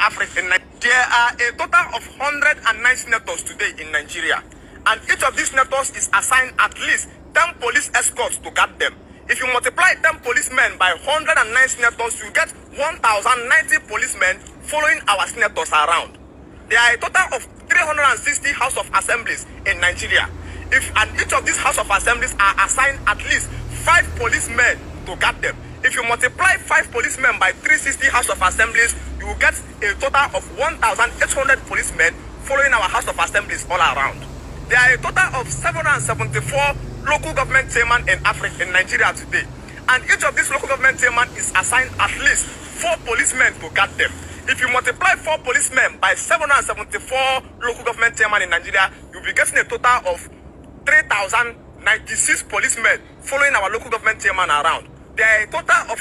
Africa. There are a total of 109 senators today in Nigeria, and each of these senators is assigned at least 10 police escorts to guard them. If you multiply 10 policemen by 109 senators, you get 1,090 policemen following our senators around. There are a total of 360 House of Assemblies in Nigeria. And each of these House of Assemblies are assigned at least 5 policemen to guard them. If you multiply 5 policemen by 360 House of Assemblies, you will get a total of 1,800 policemen following our House of Assemblies all around. There are a total of 774 local government chairmen in Africa, in Nigeria today. And each of these local government chairmen is assigned at least 4 policemen to guard them. If you multiply 4 policemen by 774 local government chairmen in Nigeria, you'll be getting a total of 3,096 policemen following our local government chairman around. There are a total of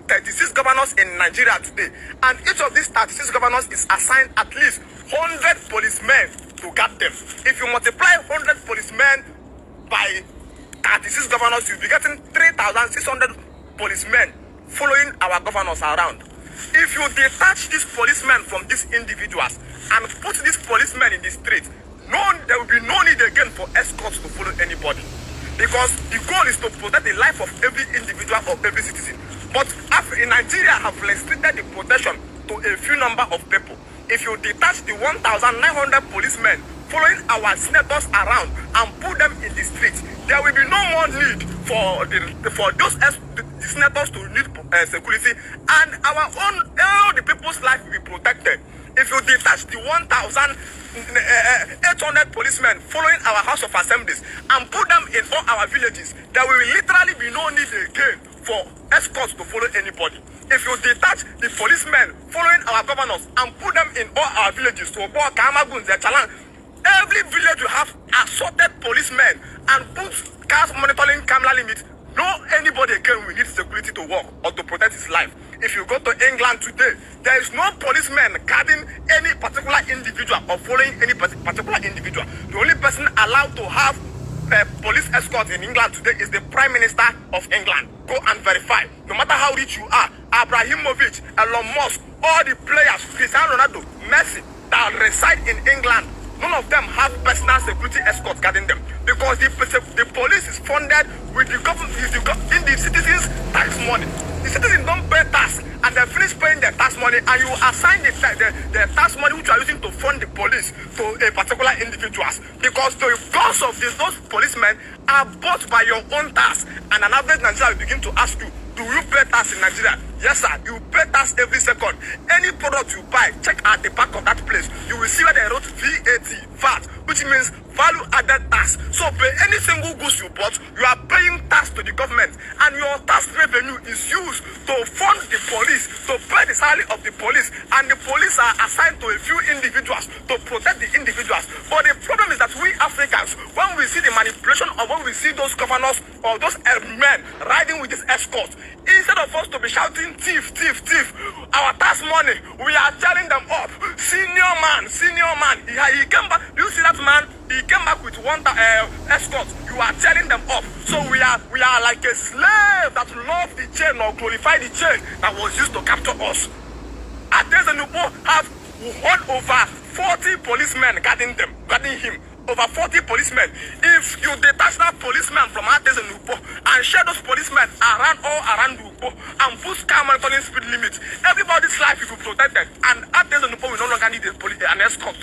36 governors in Nigeria today, and each of these 36 governors is assigned at least 100 policemen to guard them. If you multiply 100 policemen by 36 governors, you'll be getting 3,600 policemen following our governors around. If you detach these policemen from these individuals and put these policemen in the street, there will be no need again for escorts to follow anybody, because the goal is to protect the life of every individual or every citizen. But in Nigeria have restricted the protection to a few number of people. If you detach the 1,900 policemen following our senators around and put them in the streets, there will be no more need for those senators to need security, and all the people's life will be protected. If you detach the 1,800 policemen following our House of Assemblies and put them in all our villages, there will literally be no need again for escorts to follow anybody. If you detach the policemen following our governors and put them in all our villages, to every village will have assorted policemen and put cars monitoring camera limits. No anybody again will need security to work or to protect his life. If you go to England today, there is no policeman guarding any particular individual or following any particular individual. The only person allowed to have police escort in England today is the Prime Minister of England. Go and verify. No matter how rich you are, Abramovich, Elon Musk, all the players, Cristiano Ronaldo, Messi, that reside in England, none of them have personal security escorts guarding them, because the police is funded with the government, in the citizens' tax money. The citizens don't pay tax, and they finish paying their tax money, and you assign the tax money which you are using to fund the police to a particular individuals, because the cost of those policemen are bought by your own tax. And an average Nigerian will begin to ask you, do you pay tax in Nigeria? Yes, sir. You pay tax every second. Any product you buy, check at the back of that place. You will see where they wrote VAT, which means value added tax. So for any single goods you bought, you are paying tax to the government, and your tax revenue is used to fund the police, to pay the salary of the police, and the police are assigned to a few individuals to protect the individuals. But the problem is that we Africans, when we see the manipulation, or when we see those governors or those men riding with this escort, instead of us to be shouting thief, thief, thief, our tax money, we are telling them up. Senior man, he came back. Do you see that man? He came back with one escort. You are telling them up. So we are like a slave that love the chain or glorify the chain that was used to capture us. Adezenupo have over 40 policemen guarding him. Over 40 policemen. If you detach that policeman from Adezenupo and share those policemen all around Upo and put car monitoring speed limits, everybody's life will be protected, and Adezenupo will no longer need an escort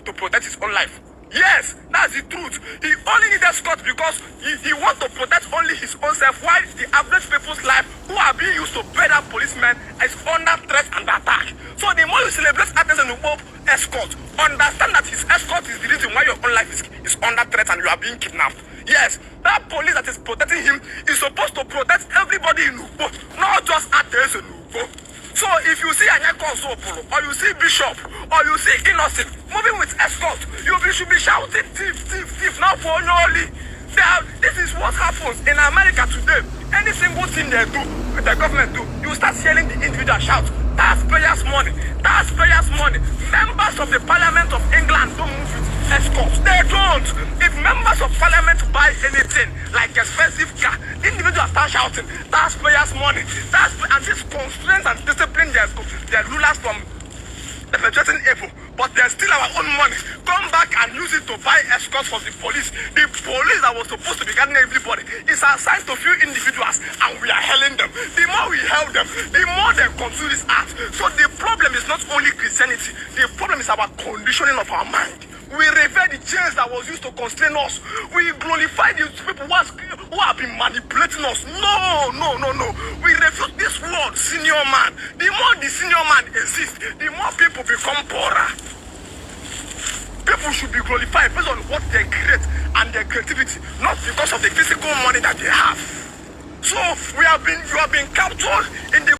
to protect his own life. Yes, that's the truth. He only needs escort because he wants to protect only his own self, while the average people's life who are being used to pay that policeman is under threat and attack. So the more you celebrate Adezenupo escort, understand that his escort is the reason why your own life is under threat and you are being kidnapped. Yes, that police that is protecting him is supposed to protect everybody in Upo, not just Adezenupo. So if you see Anyako Sopolo, or you see Bishop, or you see Innocent moving with escort, you should be shouting thief, thief, thief, not for only. This is what happens in America today. Any single thing they do, the government do, you start hearing the individual shout, taxpayers' money, taxpayers' money. Members of the Parliament of England don't move with escorts. They don't. If members of Parliament buy anything like expensive car, individuals start shouting, taxpayers' money, and this constraints and discipline their rulers from perpetrating evil, but they steal our own money, come back and use it to buy escorts from the police. The police that was supposed to be guarding everybody is assigned to few individuals, and we are hailing them. The more we hail them, the more they consume this act. So the problem is not only Christianity, the problem is our conditioning of our mind. We revere the chains that was used to constrain us. We glorify these people who have been manipulating us. No. We refuse this word, senior man. The more the senior man exists, the more people become poorer. People should be glorified based on what they create and their creativity, not because of the physical money that they have. So you have been captured in the